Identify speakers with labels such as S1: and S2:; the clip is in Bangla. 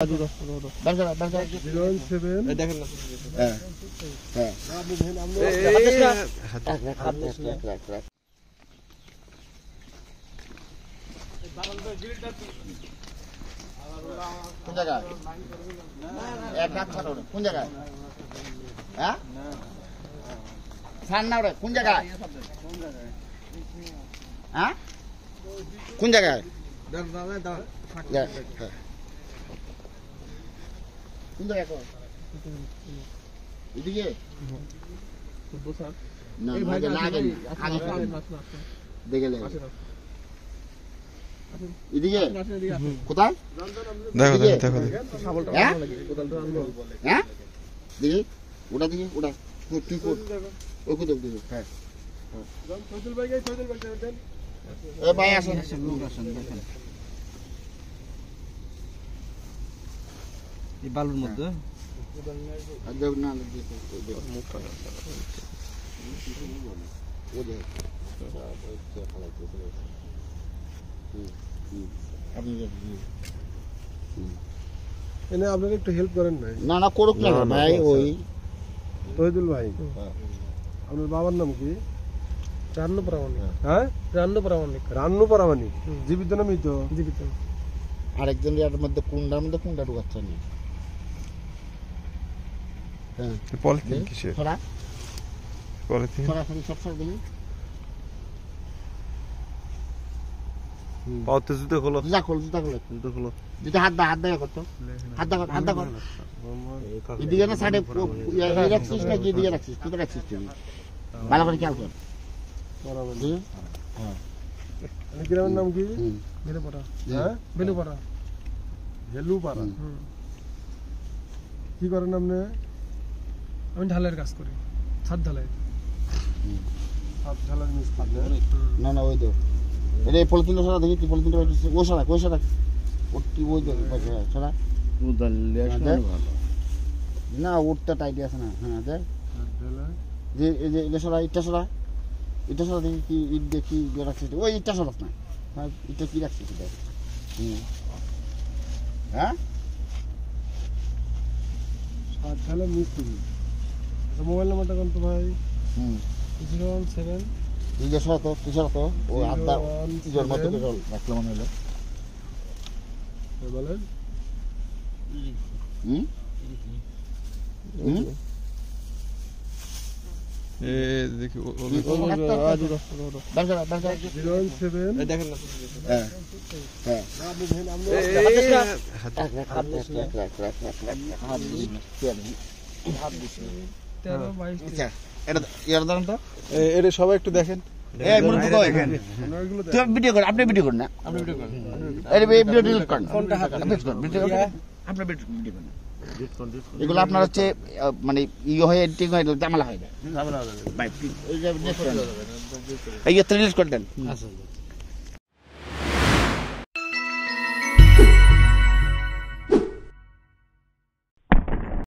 S1: দেখেন কোন জায়গায় এক হাত ছাড়ো কোন জায়গায় হ্যাঁ ছাড় না ওরে কোন জায়গায় হ্যাঁ কোন জায়গায় কোন জায়গায় এদিকে না লাগে দেখে এদিকে কোথায় দেখো দেখো হ্যাঁ দেখি ওটা দেখি ওটা তুই ওই কোথাও দেখি হ্যাঁ ভাই আসেন
S2: এই বালুর মধ্যে
S1: না
S3: আপনাকে একটু হেল্প করেন ভাই।
S1: না না করুক না ভাই ওই
S3: তহিদুল ভাই আপনার বাবার নাম কি?
S2: রান্নু প্রামাণিক।
S3: হ্যাঁ
S2: রান্নু প্রামাণিক।
S3: রান্নু প্রামাণিক জীবিত না মৃত?
S2: জীবিত।
S1: আরেকজন এর মধ্যে কোনটা ঢুকাচ্ছে না হ্যাঁ পলিথিন কিসের ছড়া পলিথিন সরাসরি সব দেখি
S3: পাউতে জুতো খোলো
S1: জুতো হাত দা করতো হাত দা কর এদিকে না সাইডে রাখছিস না কি এদিকে রাখছিস কোথায় রাখছিস তুই ভালো করে খেয়াল কর
S3: গ্রামের নাম কি?
S2: বেলুপাড়া।
S3: হ্যাঁ
S2: বেলুপাড়া।
S3: হেলুপাড়া। কি করেন আপনি?
S2: আমি ঢালের কাজ করি, ছাদ ঢালাই।
S3: ছাদ ঢালাই মিস্ত্রি
S1: না না ওই তো এটা পলিথিনটা সরা দেখি তুই পলিথিনটা ও সরা ওটি ওই তো সরা না উঠতে টাইটই আছে না হ্যাঁ দেখ যে এই যে এটা সরা ইটটা সরা দেখি কি ইট দেখি রাখছিস ওই ইটটা সরাস না হ্যাঁ ইটটা কি রাখছিস এটা হ্যাঁ
S3: ছাদ ঢালাই মিস্ত্রি। মোবাইল নাম্বারটা কোন তো ভাই?
S2: 017
S1: নিজে সরা তো তুই সরা তো ও আড্ডা তিজোর মতো রাখলে মনে হলো
S3: বলেন
S2: দেখি
S3: 017
S2: দেখেন না
S1: হ্যাঁ
S3: এটা সবাই একটু দেখেন।
S1: ভিডিও করেন আপনি ভিডিও করেন না ভিডিও ডিলিট করেন এগুলো আপনার হচ্ছে মানে ইয়ে হয়ে এডিটিং হয়ে জামেলা হয়ে যায় এই ডিলিট করে দেন